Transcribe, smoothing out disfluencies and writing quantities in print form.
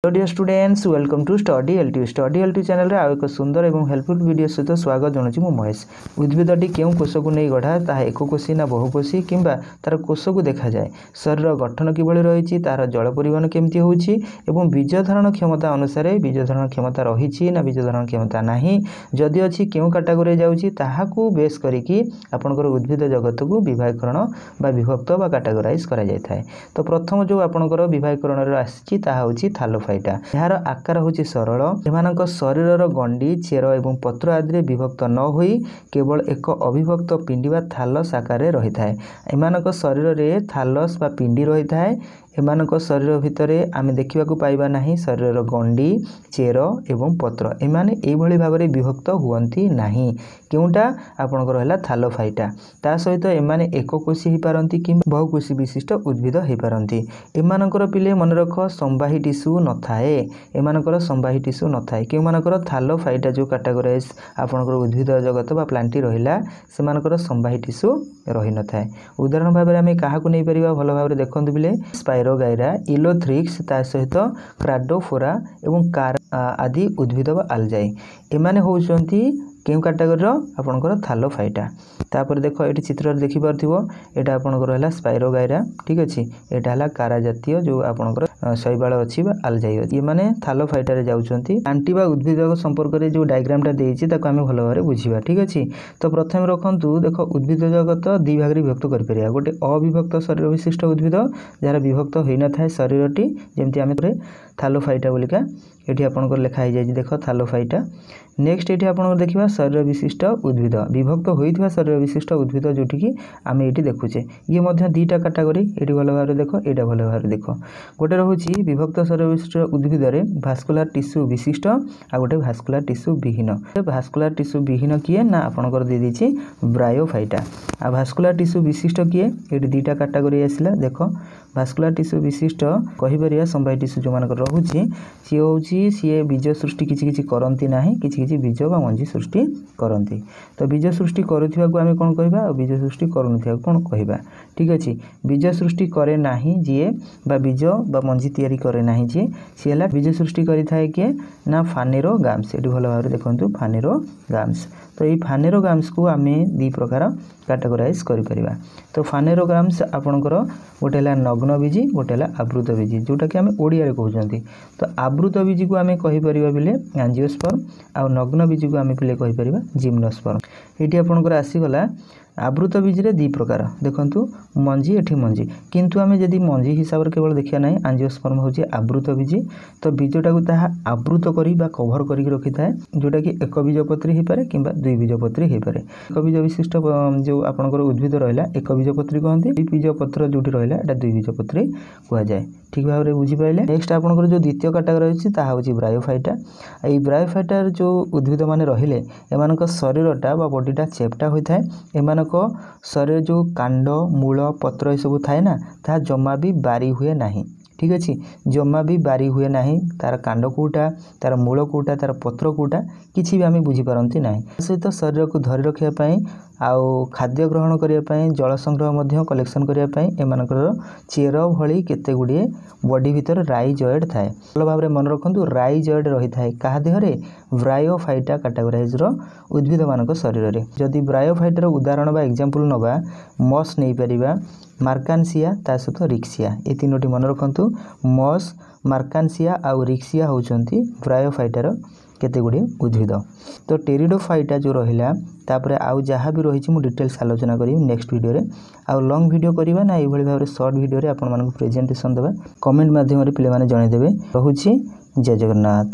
Dear students welcome to study L two channel रे एक सुंदर और हेल्पफुल वीडियो सहित स्वागत जनाऊँ मु महेश। उद्भिदटी क्यों कोश को नहीं गढ़ा ता एककोशी ना बहुकोशी किंबा तार कोश को देखा जाए, शरीर गठन किभଳି रही, तार जल परिवहन केमती होउछि एवं बीज धारण क्षमता अनुसार बीज धारण क्षमता रही ना बीज धारण क्षमता नहीं, जदि अच्छी क्यों कैटेगोरी जाउछि ताहाकू बेस करिकी आपनकर उद्भिद जगत को विभागीकरण बा विभक्त बा कैटेगोराइज करा जाय थाए। तो प्रथम जो आपनकर विभागीकरण रे आछि ताहा होछि थालोफाइटा। यार आकार होछि सरल, एमानक शरीरर गंडी चेर एवं पत्र आदि विभक्त न होई केवल एक अविभक्त पिंडी बा थालस आकार रही थाए। एमानक शरीर रे थालस बा पिंडी रही थाए। एमानक शरीर भितरे आमे देखिबाकू पाइबा नाही शरीरर गंडी चेर एवं पत्र एमाने एभली भाबरे विभक्त हुअंती नाही। केउटा आपनकर हला थालोफाइटा। ता सहित एमाने एककोशी ही पारंती कि बहुकोशी विशिष्ट उद्भिद हे पारंती। एमानकर पिले मन रख संवाही टिश्यू न थाए, एमानकर संवाही टिश्यू न थाए। केउमानकर थालोफाइटा जो कैटेगोराइज आपनकर उद्भिद जगत बा प्लांटी रहिला सेमानकर संवाही टिश्यू रही न थाए। उदाहरण भाबरे आमे काहाकू नै परिबा भलो भाबरे देखंतु बिले स्पाइरोगाइरा, इलोथ्रिक्स ता सहित क्राडोफोरा एवं कार आदि उद्भिद बा आलजाई एमाने होउचंती केउ कैटेगोरी आपनकर थालोफाइटा। तापर देखो ये चित्र देखि पारथिबो एटा आपनकर हला स्पाइरोगाइरा, ठीक अछि। एटा हला कारा जातीय जो आपनकर शैवाल अछि बा आलजाई अछि, ये माने थालोफाइटा रे जाउचंती। आंटी बा उद्भिद संपर्क रे जो डायग्राम ता देइछि ताको आमे भलो भाबरे बुझिबा, ठीक अछि। तो प्रथम रखंतु देखो उद्भिद जगत दि भाग रे विभक्त कर परिया। गोटे अविभक्त शरीर विशिष्ट उद्भिद जार विभक्त होई न थाए शरीरटी, जेमति आमे थालोफाइटा बोलिका एठी आपनकर लिखा है जाय। देखो थालोफाइटा। नेक्स्ट एठी आपन देखिबा शरीर विशिष्ट उद्भिद, विभक्त होइथिबा शरीर विशिष्ट उद्भिद जोठी कि आमे एठी देखुचे। ये मध्य दीटा कैटेगरी एठी भलो भाबरे देखो, एटा भलो भाबरे देखो। गोटे रहुची विभक्त शरीर विशिष्ट उद्भिद रे भास्कुलर टिश्यू विशिष्ट आ गोटे भास्कुलर टिश्यू विहीन। भास्कुलर टिश्यू विहीन किए ना आपनकर दे दिछि ब्रायोफाइटा। आ भास्कुलर टिश्यू विशिष्ट किए एठी दीटा कैटेगरी आसिला। देखो भास्कुलर टिश्यू विशिष्ट कहि परिया संवाही टिश्यू जो मानकर रहुची सी होउची सी बीज सृष्टि किछि किछि करंती नाही, किछि किछि बीज बा मंजी सृष्टि करंती। तो बीज सृष्टि करूथिबा को आमे कोन कहिबा, बीज सृष्टि करूनथिबा कोन कहिबा, ठीक अछि। बीज सृष्टि करे नाही जिए बा बीज बा मंजी तयारी करे नाही जिए सी हला बीज सृष्टि करि थाए के ना फानेरोगाम्स। एठी भलो भाबरे देखंतु फानेरोगाम्स। तो ये फानेरोगाम्स को आमे दि प्रकार कैटेगोराइज करि परिबा। तो फानेरोगाम्स आपनकर गोटे हला नग्न बीजी, गोटे हला आवृत बीजी, जोटा कि आमे ओडिया रे कहउचंती। तो आवृत बीजी को आमे कहि परिबा बिले एंजियोस्पर्म आ नग्न बीजी को आमे बिले कहि परिबा जिम्नोस्पर्म। एठी आपनकर आसी गला आवृत बीज रे दि प्रकार देखंतु मंजी एठी मंजी, किंतु आमे जदी मंजी हिसाब रे केवल देखिया नाही एंजियोस्पर्म होची आवृत बीजी। तो बीजटा को ताहा आवृत करी बा कवर करी रखि थाए, जोटा कि एक बीजपत्री हे पारे किंबा दुई बीजपत्री हे पारे। एक बीज विशिष्ट जो आपनकर उद्भिद रहला एक बीजपत्री कहंती, दुई बीजपत्र जोटी रहला एटा दुई बीजपत्री कुआ जाय। ठीक भाबरे बुझी पाइले। नेक्स्ट आपनकर जो द्वितीय कैटेगरी अछि ताहा होची ब्रायोफाइटा। एई ब्रायोफाइटा जो उद्भिद माने रहिले एमानक शरीरटा बा बॉडीटा चेप्टा होई थाए। एमानक शरीर जो कांड मूल पत्र ए सब थाए ना ता जम्मा भी बारी हुए नाही, ठीक अछि। जम्मा भी बारी हुए नाही, तार कांड कोटा तार मूल कोटा तार पत्र कोटा किछि भी आमे बुझी पारंती नाही। सहित शरीर को धरि रखिया पई आउ खाद्य ग्रहण करिया पई जल संग्रह मध्य कलेक्शन करिया पई एमानकर चेर भली केते गुडे बॉडी भीतर राइजॉइड थाए। भलो भाबरे मन रखंतु राइजॉइड रही थाए काहा देहरे ब्रायोफाइटा कैटेगोराइज रो उद्भिद मानक शरीर रे। जदि ब्रायोफाइटा रो उदाहरण बा एग्जांपल नबा मस नै परिबा मार्कानसिया ता सहित रिक्सिया, ए तीनोटी मन रखंतु। मस मार्कानसिया आ रिक्सिया होचंती ब्रायोफाइटार केते गुडे उद्भिद। तो टेरिडोफाइटा जो रहिला तापरे आउ जहाँ भी रही मु डिटेल्स आलोचना करी नेक्स्ट वीडियो रे। आउ लॉन्ग वीडियो करिबा ना एई भली भाबरे शॉर्ट वीडियो रे आपन मानक प्रेजेंटेशन देबा, कमेंट माध्यम रे पिले माने जणे देबे। रहुची जय जगन्नाथ।